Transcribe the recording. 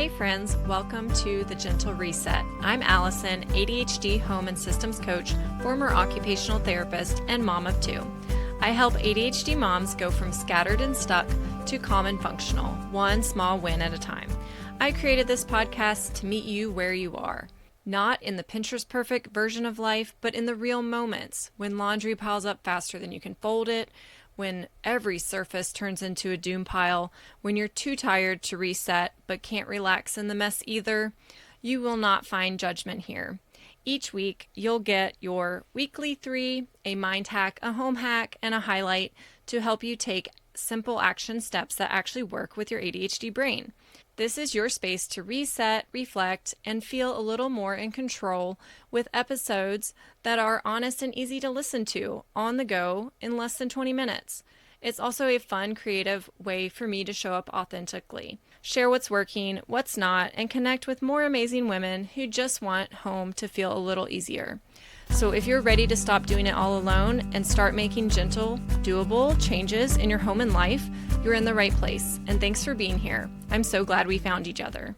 Hey friends, welcome to The Gentle Reset. I'm Allison, ADHD home and systems coach, former occupational therapist, and mom of two. I help ADHD moms go from scattered and stuck to calm and functional, one small win at a time. I created this podcast to meet you where you are. Not in the Pinterest perfect version of life, but in the real moments when laundry piles up faster than you can fold it, when every surface turns into a doom pile, when you're too tired to reset but can't relax in the mess either. You will not find judgment here. Each week, you'll get your weekly 3, a mind hack, a home hack, and a highlight to help you take simple action steps that actually work with your ADHD brain. This is your space to reset, reflect, and feel a little more in control with episodes that are honest and easy to listen to on the go in less than 20 minutes. It's also a fun, creative way for me to show up authentically, share what's working, what's not, and connect with more amazing women who just want home to feel a little easier. So if you're ready to stop doing it all alone and start making gentle, doable changes in your home and life, you're in the right place. And thanks for being here. I'm so glad we found each other.